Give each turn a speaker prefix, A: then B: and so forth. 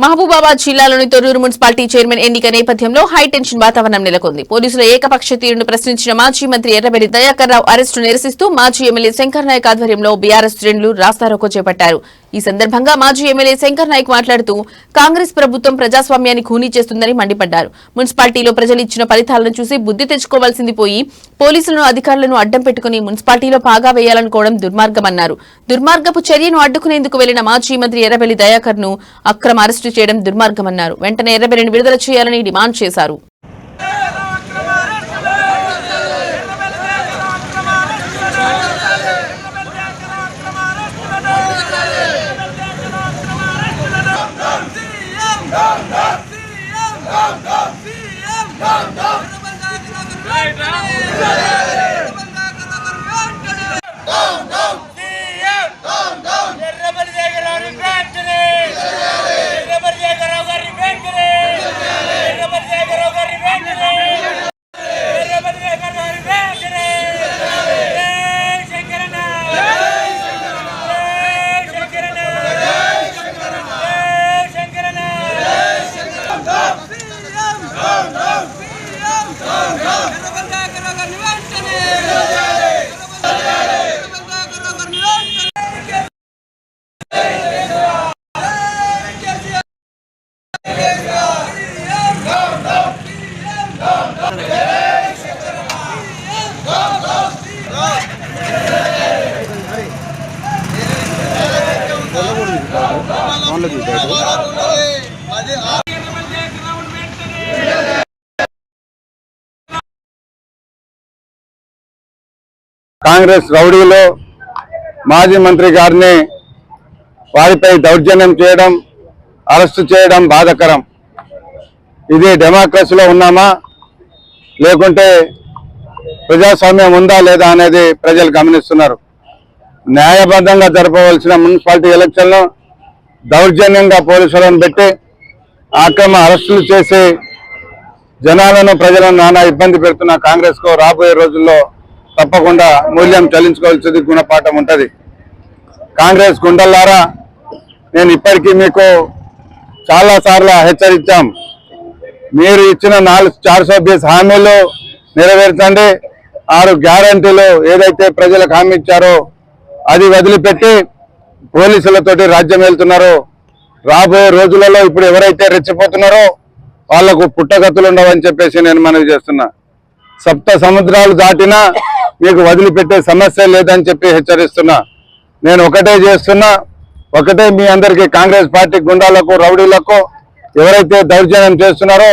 A: మహబూబాబాద్ జిల్లాలోని Thorrur municipality chairman ఎన్నిక నేపథ్యంలో హైటెన్షన్ వాతావరణం నెలకొంది. పోలీసుల ఏకపక్ష తీరును ప్రశ్నించిన మాజీ మంత్రి ఎర్రబెల్లి దయాకర్ రావు అరెస్టు నిరసిస్తూ మాజీ ఎమ్మెల్యే శంకర్ నాయక్ ఆధ్వర్యంలో బీఆర్ఎస్ శ్రేణులు రాస్తారోకో చేపట్టారు. ఈ సందర్భంగా మాజీ ఎమ్మెల్యే శంకర్ నాయక్ మాట్లాడుతూ కాంగ్రెస్ ప్రభుత్వం ప్రజాస్వామ్యాన్ని ఖూనీ చేస్తుందని మండిపడ్డారు. మున్సిపాలిటీలో ప్రజలు ఇచ్చిన ఫలితాలను చూసి బుద్ధి తెచ్చుకోవాల్సింది పోయి పోలీసులను అధికారులను అడ్డం పెట్టుకుని మున్సిపాలిటీలో పాగా వేయాలనుకోవడం దుర్మార్గమన్నారు. దుర్మార్గపు చర్యను అడ్డుకునేందుకు వెళ్లిన మాజీ మంత్రి ఎర్రబెల్లి దయాకర్ ను అక్రమ అరెస్టు చేయడం దుర్మార్గమన్నారు. వెంటనే ఎర్రబెల్లిని విడుదల చేయాలని డిమాండ్ చేశారు.
B: కాంగ్రెస్ రౌడీలో మాజీ మంత్రి గారిని వారిపై దౌర్జన్యం చేయడం, అరెస్టు చేయడం బాధాకరం. ఇది డెమోక్రసీలో ఉన్నామా లేకుంటే ప్రజాస్వామ్యం ఉందా లేదా అనేది ప్రజలు గమనిస్తున్నారు. న్యాయబద్ధంగా జరపవలసిన మున్సిపాలిటీ ఎలక్షన్లో దౌర్జన్యంగా పోలీసులను పెట్టి అక్రమ అరెస్టులు చేసి జనాలను ప్రజలను నానా ఇబ్బంది పెడుతున్న కాంగ్రెస్కు రాబోయే రోజుల్లో తప్పకుండా మూల్యం చెల్లించుకోవాల్సింది గుణపాఠం ఉంటుంది. కాంగ్రెస్ గుండెల్లారా, నేను ఇప్పటికీ మీకు చాలాసార్లు హెచ్చరించాం. మీరు ఇచ్చిన 420 హామీలు నెరవేర్చండి. 6 గ్యారంటీలు ఏదైతే ప్రజలకు హామీ ఇచ్చారో అది వదిలిపెట్టి పోలీసులతోటి రాజ్యం వెళ్తున్నారో రాబోయే రోజులలో ఇప్పుడు ఎవరైతే రెచ్చిపోతున్నారో వాళ్లకు పుట్టగతులు ఉండవని చెప్పేసి నేను మనవి చేస్తున్నా. 7 సముద్రాలు దాటినా మీకు వదిలిపెట్టే సమస్య లేదని చెప్పి హెచ్చరిస్తున్నా. నేను ఒకటే మీ అందరికీ కాంగ్రెస్ పార్టీ గుండాలకు, రౌడీలకు ఎవరైతే దౌర్జన్యం చేస్తున్నారో